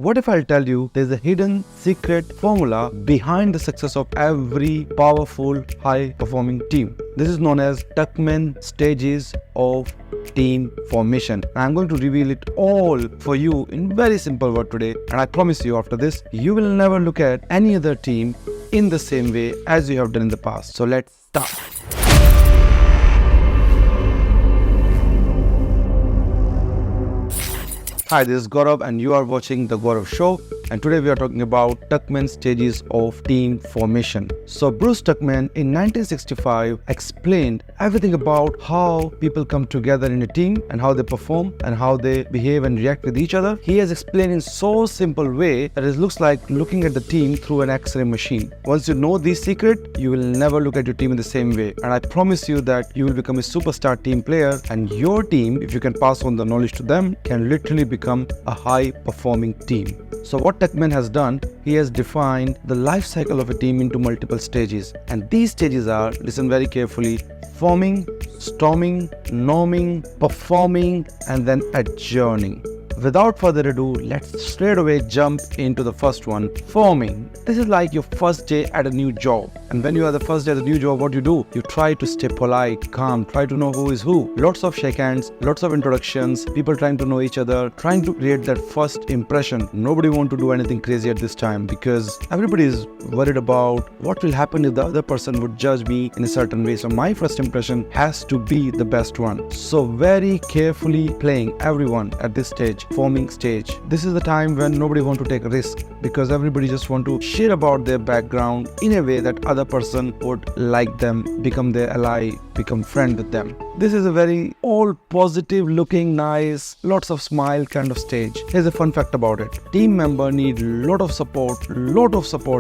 What if I'll tell you there's a hidden secret formula behind the success of every powerful, high-performing team? This is known as Tuckman stages of team formation. I'm going to reveal it all for you in very simple word today, and I promise you after this, you will never look at any other team in the same way as you have done in the past. So let's start. Hi, this is Gaurav and you are watching The Gaurav Show, and today we are talking about Tuckman stages of team formation. So Bruce Tuckman in 1965 explained everything about how people come together in a team and how they perform and how they behave and react with each other. He has explained in so simple way that it looks like looking at the team through an X-ray machine. Once you know this secret, you will never look at your team in the same way, and I promise you that you will become a superstar team player, and your team, if you can pass on the knowledge to them, can literally become a high-performing team. So what Tuckman has done, he has defined the life cycle of a team into multiple stages, and these stages are, listen very carefully, forming, storming, norming, performing, and then adjourning. Without further ado, let's straight away jump into the first one, forming. This is like your first day at a new job. And when you are the first day at a new job, what do? You try to stay polite, calm, try to know who is who. Lots of shake hands, lots of introductions, people trying to know each other, trying to create that first impression. Nobody want to do anything crazy at this time because everybody is worried about what will happen if the other person would judge me in a certain way. So my first impression has to be the best one. So very carefully playing everyone at this stage. Forming stage. This is the time when nobody want to take a risk because everybody just want to share about their background in a way that other person would like them, become their ally, become friend with them. This is a very all positive looking, nice, lots of smile kind of stage. Here's a fun fact about it. Team member need lot of support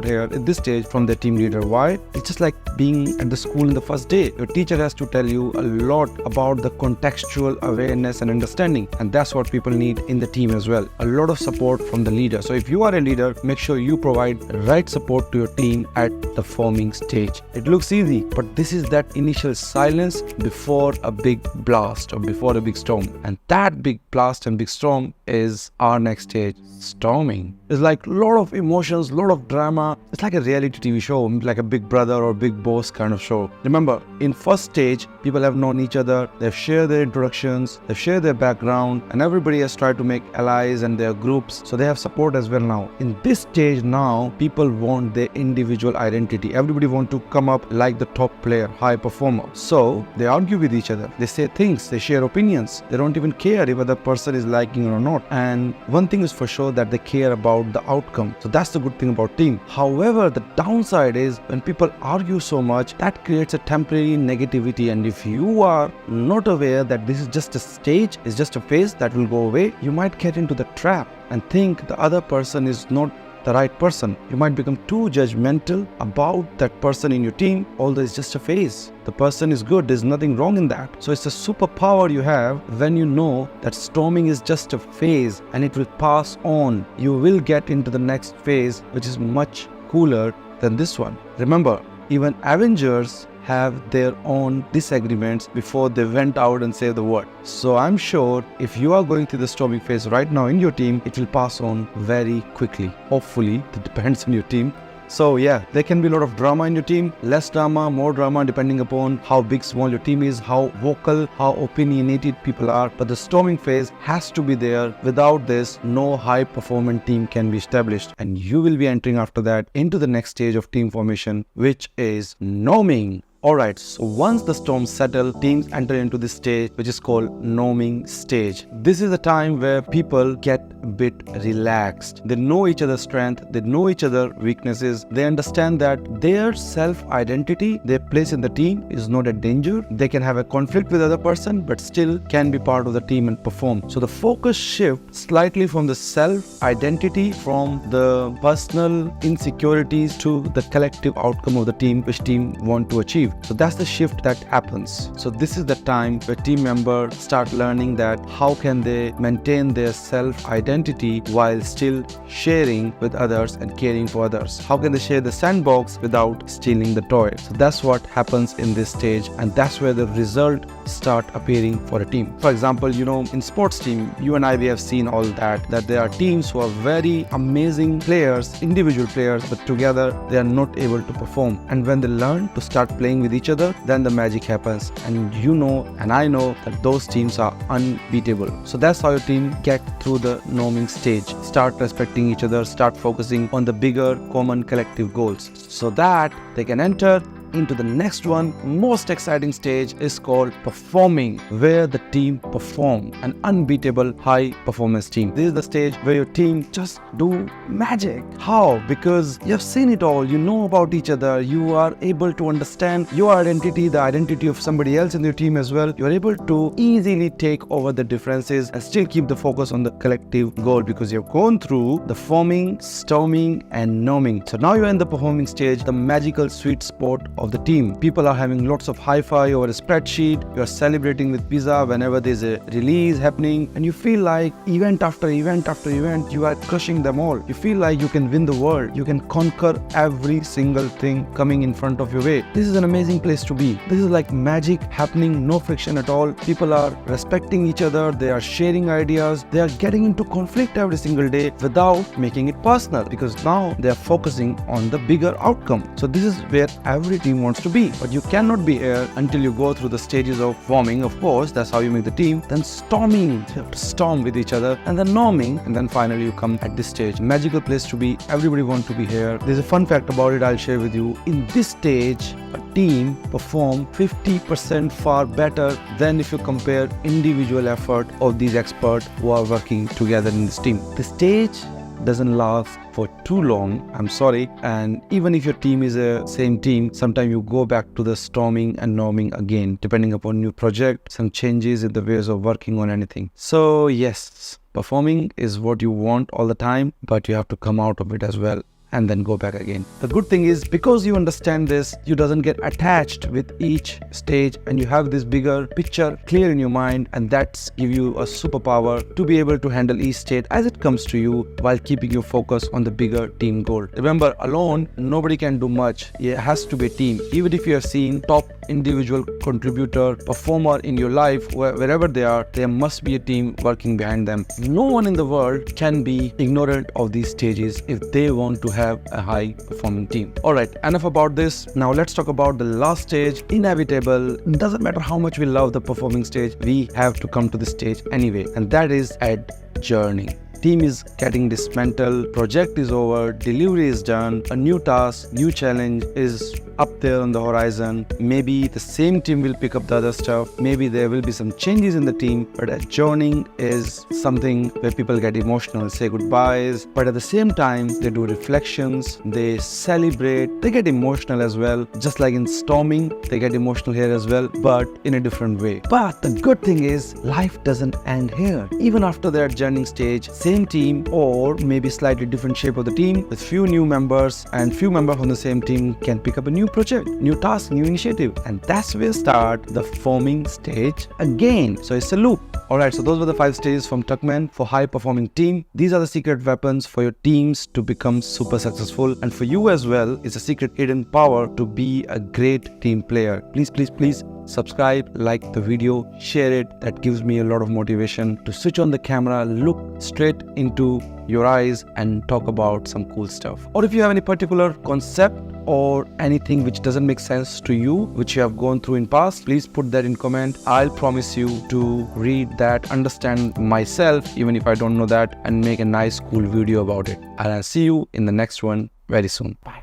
here at this stage from their team leader. Why? It's just like being at the school in the first day. Your teacher has to tell you a lot about the contextual awareness and understanding, and that's what people need in the team as well. A lot of support from the leader. So if you are a leader, make sure you provide right support to your team at the forming stage. It looks easy, but this is that initial silence before a big blast or before a big storm. And that big blast and big storm is our next stage, storming. It's like a lot of emotions, a lot of drama. It's like a reality TV show, like a Big Brother or Big Boss kind of show. Remember, in first stage, people have known each other, they've shared their introductions, they've shared their background, and everybody has tried to make allies and their groups, so they have support as well now. In this stage now, people want their individual identity. Everybody want to come up like the top player, high performer. So they argue with each other, they say things, they share opinions. They don't even care if other person is liking it or not. And one thing is for sure, that they care about the outcome. So that's the good thing about team. However, the downside is when people argue so much, that creates a temporary negativity, and if you are not aware that this is just a stage, it's just a phase that will go away, you might get into the trap and think the other person is not the right person. You might become too judgmental about that person in your team, although it's just a phase. The person is good, there's nothing wrong in that. So it's a superpower you have when you know that storming is just a phase and it will pass on. You will get into the next phase, which is much cooler than this one. Remember, even Avengers have their own disagreements before they went out and saved the world. So I'm sure if you are going through the storming phase right now in your team, it will pass on very quickly. Hopefully, it depends on your team. So yeah, there can be a lot of drama in your team, less drama, more drama, depending upon how big, small your team is, how vocal, how opinionated people are. But the storming phase has to be there. Without this, no high performing team can be established. And you will be entering after that into the next stage of team formation, which is norming. Alright, so once the storms settle, teams enter into this stage which is called norming stage. This is a time where people get a bit relaxed. They know each other's strength, they know each other's weaknesses, they understand that their self-identity, their place in the team is not a danger. They can have a conflict with other person but still can be part of the team and perform. So the focus shifts slightly from the self-identity, from the personal insecurities to the collective outcome of the team which team want to achieve. achieve. So that's the shift that happens. So this is the time where team members start learning that how can they maintain their self-identity while still sharing with others and caring for others. How can they share the sandbox without stealing the toy? So that's what happens in this stage, and that's where the result start appearing for a team. For example, in sports team, you and I, we have seen all that there are teams who are very amazing players, individual players, but together they are not able to perform. And when they learn to start playing with each other, then the magic happens. And and I know that those teams are unbeatable. So that's how your team get through the norming stage. Start respecting each other, start focusing on the bigger common collective goals so that they can enter into the next one. Most exciting stage is called performing, where the team perform, an unbeatable high performance team. This is the stage where your team just do magic. How? Because you have seen it all, you know about each other, you are able to understand your identity, the identity of somebody else in your team as well. You are able to easily take over the differences and still keep the focus on the collective goal because you've gone through the forming, storming and norming. So now you're in the performing stage, the magical sweet spot of the team. People are having lots of hi-fi over a spreadsheet. You are celebrating with pizza whenever there's a release happening, and you feel like event after event after event, you are crushing them all. You feel like you can win the world. You can conquer every single thing coming in front of your way. This is an amazing place to be. This is like magic happening, no friction at all. People are respecting each other. They are sharing ideas. They are getting into conflict every single day without making it personal because now they are focusing on the bigger outcome. So this is where every team wants to be, but you cannot be here until you go through the stages of forming. Of course, that's how you make the team. Then storming, you have to storm with each other, and then norming, and then finally you come at this stage. Magical place to be. Everybody wants to be here. There's a fun fact about it I'll share with you. In this stage, a team perform 50% far better than if you compare individual effort of these experts who are working together in this team. The stage doesn't last for too long, I'm sorry, and even if your team is a same team, sometimes you go back to the storming and norming again, depending upon new project, some changes in the ways of working on anything. So yes, performing is what you want all the time, but you have to come out of it as well and then go back again. The good thing is, because you understand this, you doesn't get attached with each stage, and you have this bigger picture clear in your mind, and that's give you a superpower to be able to handle each stage as it comes to you while keeping your focus on the bigger team goal. Remember, alone nobody can do much. It has to be a team. Even if you have seen top individual contributor, performer in your life, wherever they are, there must be a team working behind them. No one in the world can be ignorant of these stages if they want to have a high performing team. Alright, enough about this. Now let's talk about the last stage, inevitable. Doesn't matter how much we love the performing stage, we have to come to this stage anyway, and that is adjourning. Team is getting dismantled, project is over, delivery is done, a new task, new challenge is up there on the horizon. Maybe the same team will pick up the other stuff. Maybe there will be some changes in the team, but adjourning is something where people get emotional, say goodbyes, but at the same time, they do reflections, they celebrate, they get emotional as well. Just like in storming, they get emotional here as well, but in a different way. But the good thing is, life doesn't end here. Even after the adjourning stage, same team or maybe slightly different shape of the team with few new members, and few members from the same team can pick up a new project, new task, new initiative, and that's where start the forming stage again. So it's a loop. Alright, so those were the 5 stages from Tuckman for high performing team. These are the secret weapons for your teams to become super successful, and for you as well, it's a secret hidden power to be a great team player. Please subscribe, like the video, share it. That gives me a lot of motivation to switch on the camera, look straight into your eyes and talk about some cool stuff. Or if you have any particular concept or anything which doesn't make sense to you, which you have gone through in past, please put that in comment. I'll promise you to read that, understand myself, even if I don't know that, and make a nice cool video about it. And I'll see you in the next one very soon. Bye.